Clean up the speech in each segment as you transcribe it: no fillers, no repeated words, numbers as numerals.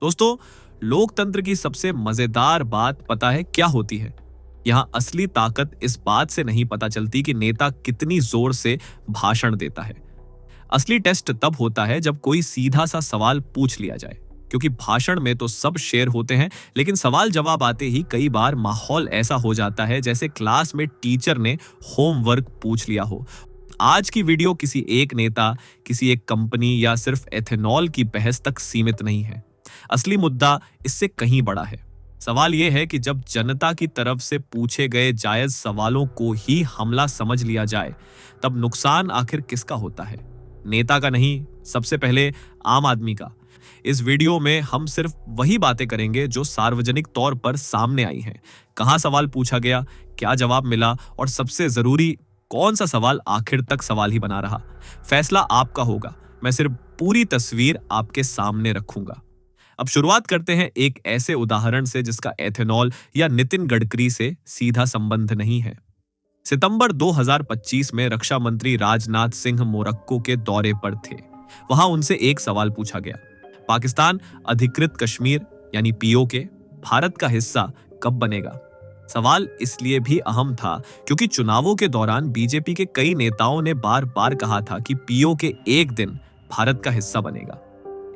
दोस्तों, लोकतंत्र की सबसे मजेदार बात पता है क्या होती है? यहाँ असली ताकत इस बात से नहीं पता चलती कि नेता कितनी जोर से भाषण देता है। असली टेस्ट तब होता है जब कोई सीधा सा सवाल पूछ लिया जाए, क्योंकि भाषण में तो सब शेर होते हैं, लेकिन सवाल जवाब आते ही कई बार माहौल ऐसा हो जाता है जैसे क्लास में टीचर ने होमवर्क पूछ लिया हो। आज की वीडियो किसी एक नेता, किसी एक कंपनी या सिर्फ एथेनॉल की बहस तक सीमित नहीं है। असली मुद्दा इससे कहीं बड़ा है। सवाल यह है कि जब जनता की तरफ से पूछे गए जायज सवालों को ही हमला समझ लिया जाए, तब नुकसान आखिर किसका होता है? नेता का नहीं, सबसे पहले आम आदमी का। इस वीडियो में हम सिर्फ वही बातें करेंगे जो सार्वजनिक तौर पर सामने आई हैं। कहां सवाल पूछा गया, क्या जवाब मिला, और सबसे जरूरी, कौन सा सवाल आखिर तक सवाल ही बना रहा। फैसला आपका होगा। मैं सिर्फ पूरी तस्वीर आपके सामने रखूंगा। अब शुरुआत करते हैं एक ऐसे उदाहरण से जिसका एथेनॉल या नितिन गडकरी से सीधा संबंध नहीं है। सितंबर 2025 में रक्षा मंत्री राजनाथ सिंह मोरक्को के दौरे पर थे। वहां उनसे एक सवाल पूछा गया, पाकिस्तान अधिकृत कश्मीर यानी पीओके भारत का हिस्सा कब बनेगा? सवाल इसलिए भी अहम था क्योंकि चुनावों के दौरान बीजेपी के कई नेताओं ने बार बार कहा था कि पीओके एक दिन भारत का हिस्सा बनेगा।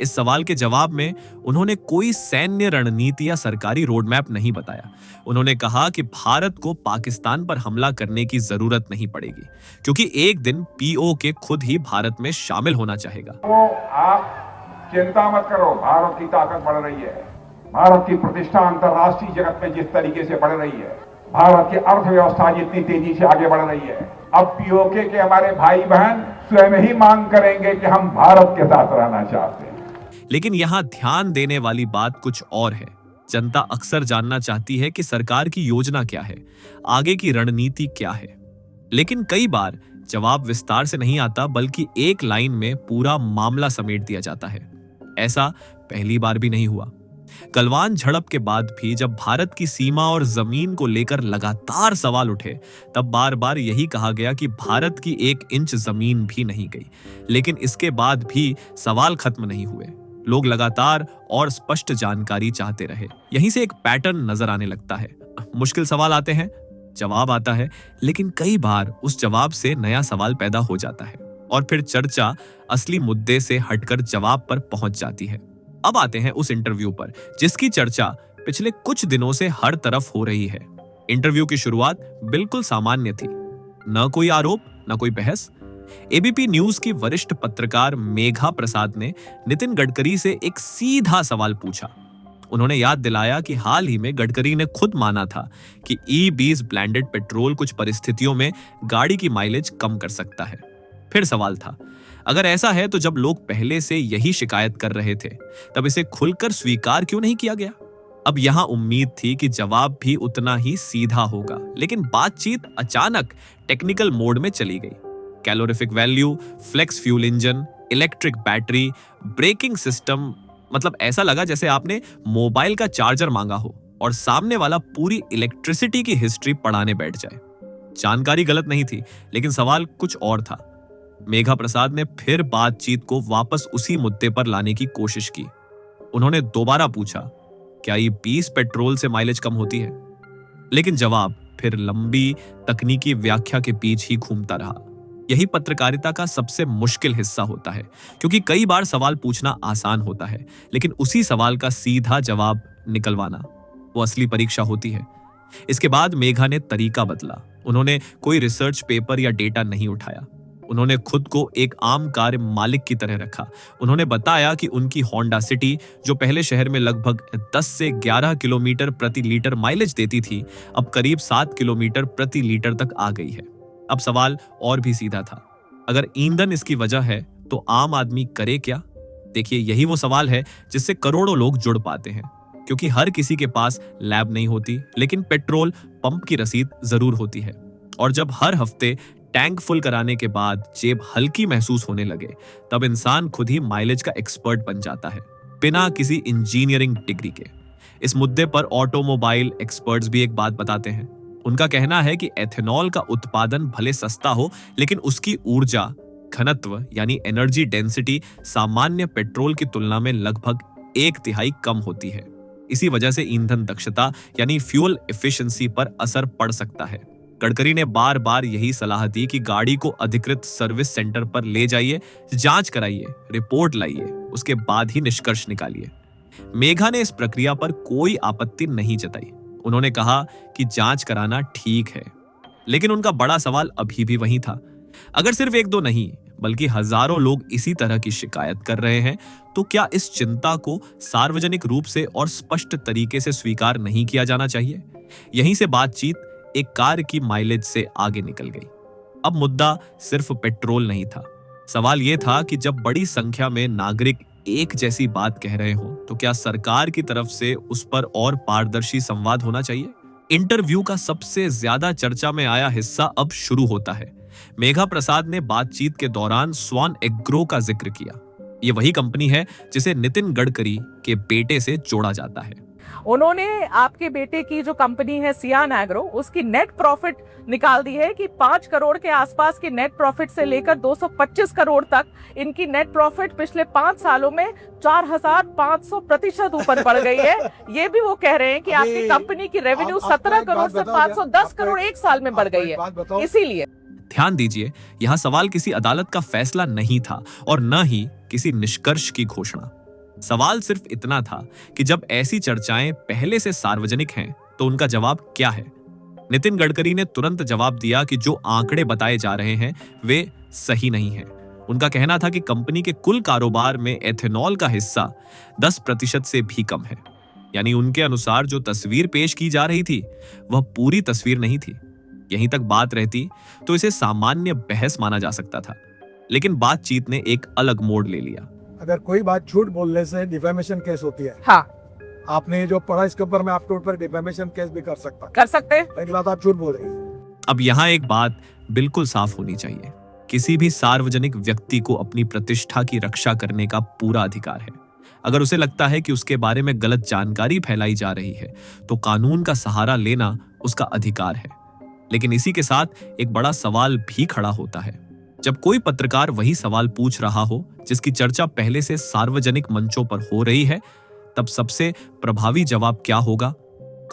इस सवाल के जवाब में उन्होंने कोई सैन्य रणनीति या सरकारी रोडमैप नहीं बताया। उन्होंने कहा कि भारत को पाकिस्तान पर हमला करने की जरूरत नहीं पड़ेगी, क्योंकि एक दिन पीओके खुद ही भारत में शामिल होना चाहेगा। तो आप चिंता मत करो, भारत की ताकत बढ़ रही है। भारत की प्रतिष्ठा अंतर्राष्ट्रीय जगत में जिस तरीके से बढ़ रही है, भारत की अर्थव्यवस्था जितनी तेजी से आगे बढ़ रही है, अब पीओके के हमारे भाई बहन स्वयं ही मांग करेंगे कि हम भारत के साथ रहना चाहते हैं। लेकिन यहां ध्यान देने वाली बात कुछ और है। जनता अक्सर जानना चाहती है कि सरकार की योजना क्या है, आगे की रणनीति क्या है। लेकिन कई बार जवाब विस्तार से नहीं आता, बल्कि एक लाइन में पूरा मामला समेट दिया जाता है। ऐसा पहली बार भी नहीं हुआ। गलवान झड़प के बाद भी जब भारत की सीमा और जमीन को लेकर लगातार सवाल उठे, तब बार बार यही कहा गया कि भारत की 1 इंच जमीन भी नहीं गई। लेकिन इसके बाद भी सवाल खत्म नहीं हुए। लोग लगातार और स्पष्ट जानकारी चाहते रहे। यहीं से एक पैटर्न नजर आने लगता है। मुश्किल सवाल आते हैं, जवाब आता है, लेकिन कई बार उस जवाब से नया सवाल पैदा हो जाता है और फिर चर्चा असली मुद्दे से हटकर जवाब पर पहुंच जाती है। अब आते हैं उस इंटरव्यू पर जिसकी चर्चा पिछले कुछ दिनों से हर तरफ हो रही है। इंटरव्यू की शुरुआत बिल्कुल सामान्य थी, न कोई आरोप, न कोई बहस। एबीपी न्यूज की वरिष्ठ पत्रकार मेघा प्रसाद ने नितिन गडकरी से एक सीधा सवाल पूछा। उन्होंने याद दिलाया कि हाल ही में गडकरी ने खुद माना था कि E20 ब्लेंडेड पेट्रोल कुछ परिस्थितियों में गाड़ी की माइलेज कम कर सकता है। फिर सवाल था, अगर ऐसा है तो जब लोग पहले से यही शिकायत कर रहे थे, तब इसे खुलकर स्वीकार क्यों नहीं किया गया? अब यहां उम्मीद थी कि जवाब भी उतना ही सीधा होगा, लेकिन बातचीत अचानक टेक्निकल मोड में चली गई। Calorific value, flex fuel engine, electric battery, braking system, मतलब ऐसा लगा जैसे आपने मोबाइल का चार्जर मांगा हो और सामने वाला पूरी इलेक्ट्रिसिटी की हिस्ट्री पढ़ाने बैठ जाए। जानकारी गलत नहीं थी, लेकिन सवाल कुछ और था। मेघा प्रसाद ने फिर बातचीत को वापस उसी मुद्दे पर लाने की कोशिश की। उन्होंने दोबारा पूछा, क्या ये 20 पेट्रोल से माइलेज कम होती है? लेकिन जवाब फिर लंबी तकनीकी व्याख्या के बीच ही घूमता रहा। यही पत्रकारिता का सबसे मुश्किल हिस्सा होता है, क्योंकि कई बार सवाल पूछना आसान होता है, लेकिन उसी सवाल का सीधा जवाब निकलवाना वो असली परीक्षा होती है। इसके बाद मेघा ने तरीका बदला। उन्होंने कोई रिसर्च पेपर या डेटा नहीं उठाया। उन्होंने खुद को एक आम कार मालिक की तरह रखा। उन्होंने बताया कि उनकी होंडा सिटी, जो पहले शहर में लगभग 10 से 11 किलोमीटर प्रति लीटर माइलेज देती थी, अब करीब 7 किलोमीटर प्रति लीटर तक आ गई है। अब सवाल और भी सीधा था, अगर ईंधन इसकी वजह है तो आम आदमी करे क्या? देखिए, यही वो सवाल है जिससे करोड़ों लोग जुड़ पाते हैं, क्योंकि हर किसी के पास लैब नहीं होती, लेकिन पेट्रोल पंप की रसीद जरूर होती है। और जब हर हफ्ते टैंक फुल कराने के बाद जेब हल्की महसूस होने लगे, तब इंसान खुद ही माइलेज का एक्सपर्ट बन जाता है, बिना किसी इंजीनियरिंग डिग्री के। इस मुद्दे पर ऑटोमोबाइल एक्सपर्ट्स भी एक बात बताते हैं। उनका कहना है कि एथेनॉल का उत्पादन भले सस्ता हो, लेकिन उसकी ऊर्जा घनत्व यानी एनर्जी डेंसिटी सामान्य पेट्रोल की तुलना में लगभग 1/3 कम होती है। इसी वजह से ईंधन दक्षता यानी फ्यूल एफिशिएंसी पर असर पड़ सकता है। गडकरी ने बार बार यही सलाह दी कि गाड़ी को अधिकृत सर्विस सेंटर पर ले जाइए, जांच कराइए, रिपोर्ट लाइए, उसके बाद ही निष्कर्ष निकालिए। मेघा ने इस प्रक्रिया पर कोई आपत्ति नहीं जताई। उन्होंने कहा कि जांच कराना ठीक है, लेकिन उनका बड़ा सवाल अभी भी वही था। अगर सिर्फ 1-2 नहीं बल्कि हजारों लोग इसी तरह की शिकायत कर रहे हैं, तो क्या इस चिंता को सार्वजनिक रूप से और स्पष्ट तरीके से स्वीकार नहीं किया जाना चाहिए? यहीं से बातचीत एक कार की माइलेज से आगे निकल गई। अब मुद्दा सिर्फ पेट्रोल नहीं था। सवाल यह था कि जब बड़ी संख्या में नागरिक एक जैसी बात कह रहे हो, तो क्या सरकार की तरफ से उस पर और पारदर्शी संवाद होना चाहिए? इंटरव्यू का सबसे ज्यादा चर्चा में आया हिस्सा अब शुरू होता है। मेघा प्रसाद ने बातचीत के दौरान स्वान एग्रो का जिक्र किया। ये वही कंपनी है जिसे नितिन गडकरी के बेटे से जोड़ा जाता है। उन्होंने आपके बेटे की जो कंपनी है सियान एग्रो, उसकी नेट प्रॉफिट निकाल दी है कि 5 करोड़ के आसपास की नेट प्रॉफिट से लेकर 225 करोड़ तक इनकी नेट प्रॉफिट पिछले 5 सालों में 4500% ऊपर बढ़ गई है। ये भी वो कह रहे हैं कि आपकी कंपनी की रेवेन्यू 17 करोड़ से 510 करोड़ एक साल में बढ़ गई है। इसीलिए ध्यान दीजिए, यहां सवाल किसी अदालत का फैसला नहीं था और न ही किसी निष्कर्ष की घोषणा। सवाल सिर्फ इतना था कि जब ऐसी चर्चाएं पहले से सार्वजनिक हैं, तो उनका जवाब क्या है? नितिन गडकरी ने तुरंत जवाब दिया कि जो आंकड़े बताए जा रहे हैं वे सही नहीं हैं। उनका कहना था कि कंपनी के कुल कारोबार में एथेनॉल का हिस्सा 10% से भी कम है। यानी उनके अनुसार जो तस्वीर पेश की जा रही थी वह पूरी तस्वीर नहीं थी। यहीं तक बात रहती तो इसे सामान्य बहस माना जा सकता था, लेकिन बातचीत ने एक अलग मोड़ ले लिया। अगर कोई बात झूठ बोलने से डिफेमेशन केस होती है। हाँ, आपने जो पढ़ा इसके ऊपर मैं आपके ऊपर डिफेमेशन केस भी कर सकता। कर सकते हैं। पहली बात, आप झूठ बोल रही हैं। अब यहाँ एक बात बिल्कुल साफ होनी चाहिए, किसी भी सार्वजनिक व्यक्ति को अपनी प्रतिष्ठा की रक्षा करने का पूरा अधिकार है। अगर उसे लगता है कि उसके बारे में गलत जानकारी फैलाई जा रही है, तो कानून का सहारा लेना उसका अधिकार है। लेकिन इसी के साथ एक बड़ा सवाल भी खड़ा होता है। जब कोई पत्रकार वही सवाल पूछ रहा हो जिसकी चर्चा पहले से सार्वजनिक मंचों पर हो रही है, तब सबसे प्रभावी जवाब क्या होगा?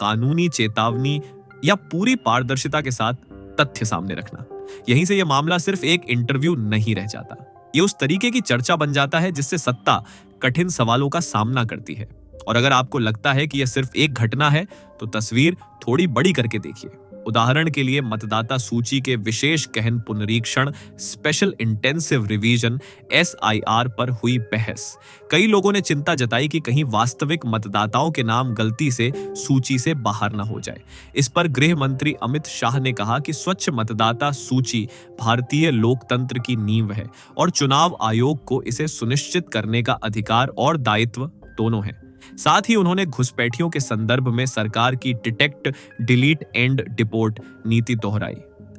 कानूनी चेतावनी या पूरी पारदर्शिता के साथ तथ्य सामने रखना? यहीं से यह मामला सिर्फ एक इंटरव्यू नहीं रह जाता। यह उस तरीके की चर्चा बन जाता है जिससे सत्ता कठिन सवालों का सामना करती है। और अगर आपको लगता है कि यह सिर्फ एक घटना है, तो तस्वीर थोड़ी बड़ी करके देखिए। उदाहरण के लिए मतदाता सूची के विशेष गहन पुनरीक्षण स्पेशल इंटेंसिव रिवीजन SIR पर हुई बहस। कई लोगों ने चिंता जताई कि कहीं वास्तविक मतदाताओं के नाम गलती से सूची से बाहर न हो जाए। इस पर गृह मंत्री अमित शाह ने कहा कि स्वच्छ मतदाता सूची भारतीय लोकतंत्र की नींव है और चुनाव आयोग को इसे सुनिश्चित करने का अधिकार और दायित्व दोनों है। साथ ही उन्होंने घुसपैठियों के संदर्भ में सरकार की डिटेक्ट, डिलीट एंड डिपोर्ट नीति दोहराई।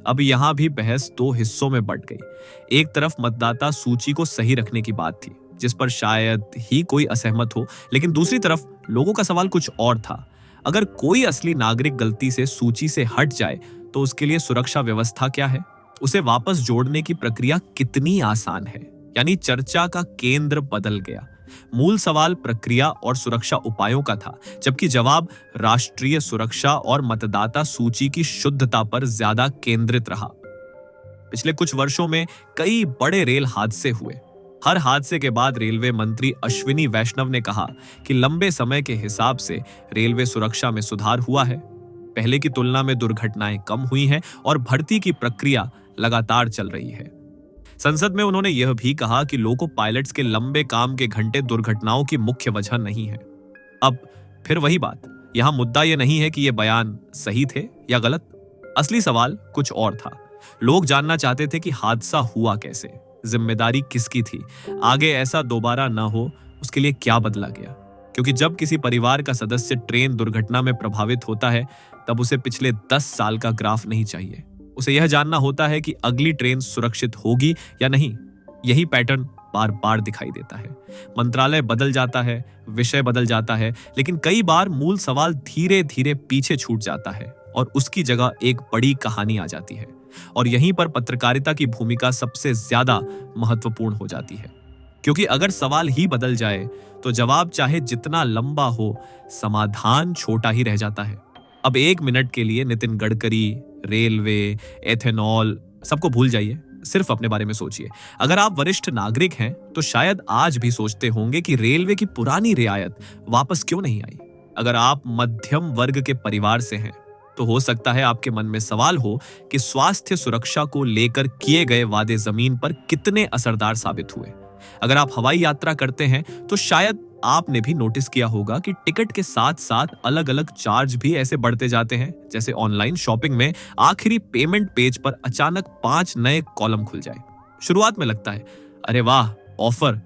अब यहां भी बहस 2 हिस्सों में बंट गई। एक तरफ मतदाता सूची को सही रखने की बात थी, जिस पर शायद ही कोई असहमत हो, लेकिन दूसरी तरफ लोगों का सवाल कुछ और था। अगर कोई असली नागरिक गलती से सूची से हट जाए, तो उसके लिए सुरक्षा व्यवस्था क्या है? उसे वापस जोड़ने की प्रक्रिया कितनी आसान है? यानी चर्चा का केंद्र बदल गया। मूल सवाल प्रक्रिया और सुरक्षा उपायों का था, जबकि जवाब राष्ट्रीय सुरक्षा और मतदाता सूची की शुद्धता पर ज्यादा केंद्रित रहा। पिछले कुछ वर्षों में कई बड़े रेल हादसे हुए। हर हादसे के बाद रेलवे मंत्री अश्विनी वैष्णव ने कहा कि लंबे समय के हिसाब से रेलवे सुरक्षा में सुधार हुआ है। पहले की तुलना में दुर्घटनाएं कम हुई हैं और भर्ती की प्रक्रिया लगातार चल रही है। संसद में उन्होंने यह भी कहा कि लोको पायलट्स के लंबे काम के घंटे दुर्घटनाओं की मुख्य वजह नहीं है। अब फिर वही बात, यहां मुद्दा यह नहीं है कि यह बयान सही थे या गलत। असली सवाल कुछ और था। लोग जानना चाहते थे कि हादसा हुआ कैसे, जिम्मेदारी किसकी थी, आगे ऐसा दोबारा ना हो उसके लिए क्या बदला गया। क्योंकि जब किसी परिवार का सदस्य ट्रेन दुर्घटना में प्रभावित होता है, तब उसे पिछले 10 साल का ग्राफ नहीं चाहिए। उसे यह जानना होता है कि अगली ट्रेन सुरक्षित होगी या नहीं। यही पैटर्न बार बार दिखाई देता है। मंत्रालय बदल जाता है, विषय बदल जाता है, लेकिन कई बार मूल सवाल धीरे धीरे पीछे छूट जाता है और उसकी जगह एक बड़ी कहानी आ जाती है। और यहीं पर पत्रकारिता की भूमिका सबसे ज्यादा महत्वपूर्ण हो जाती है। क्योंकि अगर सवाल ही बदल जाए तो जवाब चाहे जितना लंबा हो, समाधान छोटा ही रह जाता है। अब 1 मिनट के लिए नितिन गडकरी, रेलवे, एथेनॉल सबको भूल जाइए, सिर्फ अपने बारे में सोचिए। अगर आप वरिष्ठ नागरिक हैं तो शायद आज भी सोचते होंगे कि रेलवे की पुरानी रियायत वापस क्यों नहीं आई। अगर आप मध्यम वर्ग के परिवार से हैं तो हो सकता है आपके मन में सवाल हो कि स्वास्थ्य सुरक्षा को लेकर किए गए वादे जमीन पर कितने असरदार साबित हुए। अगर आप हवाई यात्रा करते हैं तो शायद आपने भी नोटिस किया होगा कि टिकट के साथ साथ अलग अलग चार्ज भी ऐसे बढ़ते जाते हैं, जैसे ऑनलाइन शॉपिंग में आखिरी पेमेंट पेज पर अचानक 5 नए कॉलम खुल जाए। शुरुआत में लगता है अरे वाह ऑफर,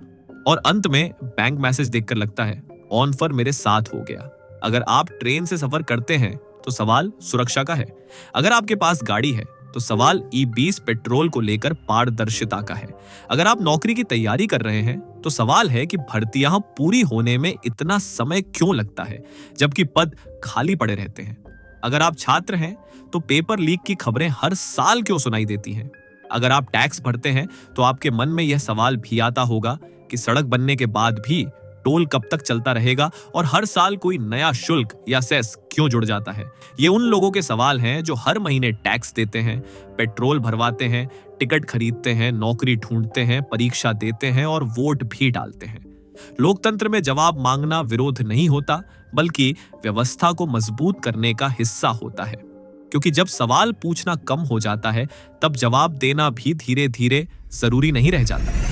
और अंत में बैंक मैसेज देखकर लगता है ऑफर मेरे साथ हो गया। अगर आप ट्रेन से सफर करते हैं तो सवाल सुरक्षा का है। अगर आपके पास गाड़ी है तो सवाल E20 पेट्रोल को लेकर पारदर्शिता का है। अगर आप नौकरी की तैयारी कर रहे हैं तो सवाल है कि भर्तियां पूरी होने में इतना समय क्यों लगता है जबकि पद खाली पड़े रहते हैं। अगर आप छात्र हैं तो पेपर लीक की खबरें हर साल क्यों सुनाई देती हैं। अगर आप टैक्स भरते हैं तो आपके मन में यह सवाल भी आता होगा कि सड़क बनने के बाद भी टोल कब तक चलता रहेगा और हर साल कोई नया शुल्क या सेस क्यों जुड़ जाता है। ये उन लोगों के सवाल हैं जो हर महीने टैक्स देते हैं, पेट्रोल भरवाते हैं, टिकट खरीदते हैं, नौकरी ढूंढते हैं, परीक्षा देते हैं और वोट भी डालते हैं। लोकतंत्र में जवाब मांगना विरोध नहीं होता, बल्कि व्यवस्था को मजबूत करने का हिस्सा होता है। क्योंकि जब सवाल पूछना कम हो जाता है तब जवाब देना भी धीरे धीरे जरूरी नहीं रह जाता।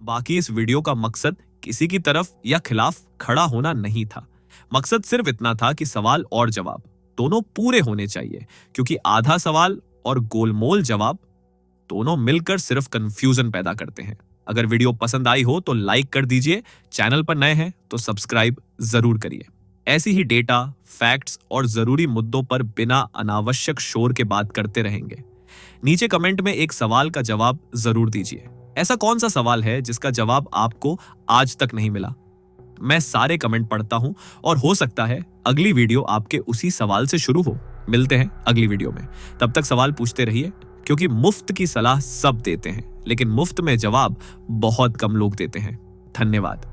बाकी इस वीडियो का मकसद किसी की तरफ या खिलाफ खड़ा होना नहीं था। मकसद सिर्फ इतना था कि सवाल और जवाब दोनों पूरे होने चाहिए, क्योंकि आधा सवाल और गोलमोल जवाब दोनों मिलकर सिर्फ कंफ्यूजन पैदा करते हैं। अगर वीडियो पसंद आई हो तो लाइक कर दीजिए, चैनल पर नए हैं तो सब्सक्राइब जरूर करिए। ऐसी ही डेटा, फैक्ट्स और जरूरी मुद्दों पर बिना अनावश्यक शोर के बात करते रहेंगे। नीचे कमेंट में एक सवाल का जवाब जरूर दीजिए। ऐसा कौन सा सवाल है जिसका जवाब आपको आज तक नहीं मिला? मैं सारे कमेंट पढ़ता हूं और हो सकता है अगली वीडियो आपके उसी सवाल से शुरू हो। मिलते हैं अगली वीडियो में। तब तक सवाल पूछते रहिए, क्योंकि मुफ्त की सलाह सब देते हैं, लेकिन मुफ्त में जवाब बहुत कम लोग देते हैं। धन्यवाद।